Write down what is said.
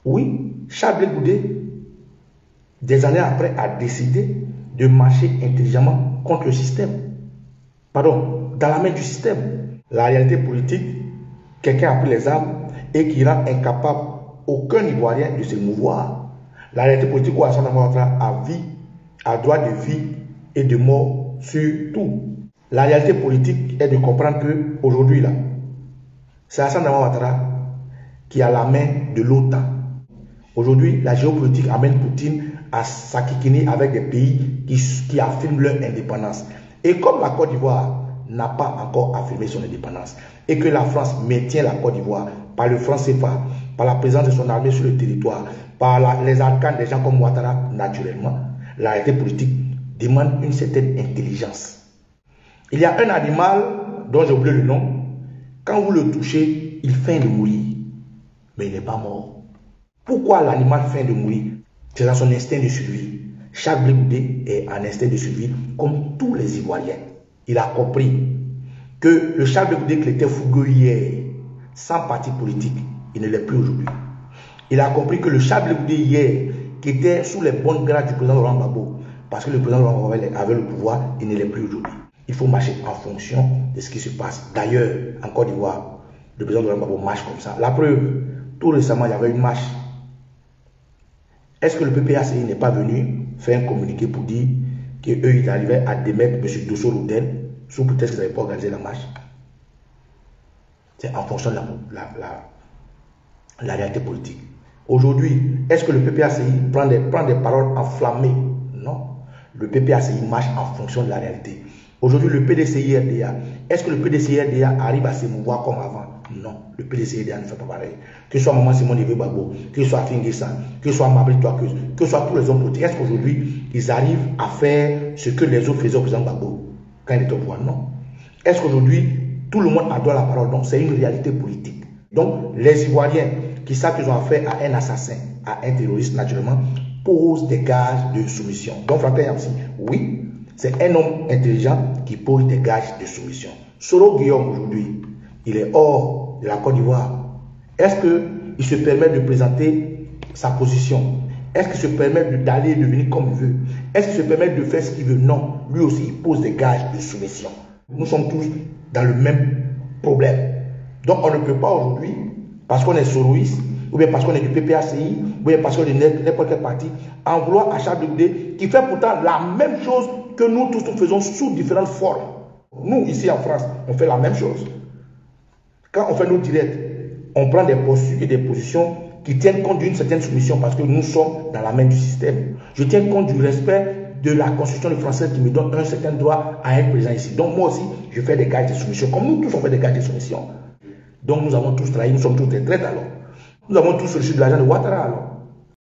Oui, Charles Goudé, des années après, a décidé de marcher intelligemment contre le système. Pardon, dans la main du système. La réalité politique, quelqu'un a pris les armes et qui rend incapable aucun Ivoirien de se mouvoir. La réalité politique où Alassane Ouattara a vie, a droit de vie et de mort sur tout. La réalité politique est de comprendre que aujourd'hui là, c'est Alassane Ouattara qui a la main de l'OTAN. Aujourd'hui, la géopolitique amène Poutine à s'aquiquiner avec des pays qui affirment leur indépendance. Et comme la Côte d'Ivoire n'a pas encore affirmé son indépendance et que la France maintient la Côte d'Ivoire par le franc CFA, par la présence de son armée sur le territoire, par les arcanes des gens comme Ouattara, naturellement, la réalité politique demande une certaine intelligence. Il y a un animal dont j'ai oublié le nom, quand vous le touchez, il feint de mourir, mais il n'est pas mort. Pourquoi l'animal feint de mourir? C'est dans son instinct de survie. Charles Goudé est en instinct de survie comme tous les Ivoiriens. Il a compris que le Charles Goudé qui était fougueux hier, sans parti politique, il ne l'est plus aujourd'hui. Il a compris que le Charles Goudé hier, qui était sous les bonnes grâces du président Laurent Gbagbo, parce que le président Laurent Gbagbo avait le pouvoir, il ne l'est plus aujourd'hui. Il faut marcher en fonction de ce qui se passe. D'ailleurs, en Côte d'Ivoire, le président Laurent Gbagbo marche comme ça. La preuve, tout récemment, il y avait une marche. Est-ce que le PPACI n'est pas venu faire un communiqué pour dire qu'eux, ils arrivaient à démettre M. Dosso l'hôtel sous prétexte qu'ils n'avaient pas organisé la marche? C'est en fonction de la réalité politique. Aujourd'hui, est-ce que le PPACI prend des paroles enflammées? Non. Le PPACI marche en fonction de la réalité. Aujourd'hui, le PDCI-RDA, est-ce que le PDCI-RDA arrive à se mouvoir comme avant? Non, le PDCI-RDA ne fait pas pareil. Que ce soit Maman Simon Yves Gbagbo, que ce soit Finguessan, que ce soit Mabri Touakeuse, que ce soit tous les hommes politiques, est-ce qu'aujourd'hui, ils arrivent à faire ce que les autres faisaient au président Gbagbo quand il était au pouvoir? Non. Est-ce qu'aujourd'hui, tout le monde adore la parole? Non, c'est une réalité politique. Donc, les Ivoiriens qui savent qu'ils ont affaire à un assassin, à un terroriste, naturellement, posent des gages de soumission. Donc, Franklin Yamsi, oui, c'est un homme intelligent qui pose des gages de soumission. Soro Guillaume, aujourd'hui, il est hors de la Côte d'Ivoire. Est-ce qu'il se permet de présenter sa position? Est-ce qu'il se permet d'aller et de venir comme il veut? Est-ce qu'il se permet de faire ce qu'il veut? Non. Lui aussi, il pose des gages de soumission. Nous sommes tous dans le même problème. Donc, on ne peut pas aujourd'hui, parce qu'on est soroïste, ou bien parce qu'on est du PPACI, ou bien parce qu'on est n'importe quel parti, en vouloir à Charles Goudé, qui fait pourtant la même chose que nous tous nous faisons sous différentes formes. Nous, ici en France, on fait la même chose. Quand on fait nos directs, on prend des postures et des positions qui tiennent compte d'une certaine soumission parce que nous sommes dans la main du système. Je tiens compte du respect de la Constitution française qui me donne un certain droit à être présent ici. Donc moi aussi, je fais des gages de soumission, comme nous tous on fait des gages de soumission. Donc nous avons tous trahi, nous sommes tous des traîtres alors. Nous avons tous reçu de l'argent de Ouattara alors.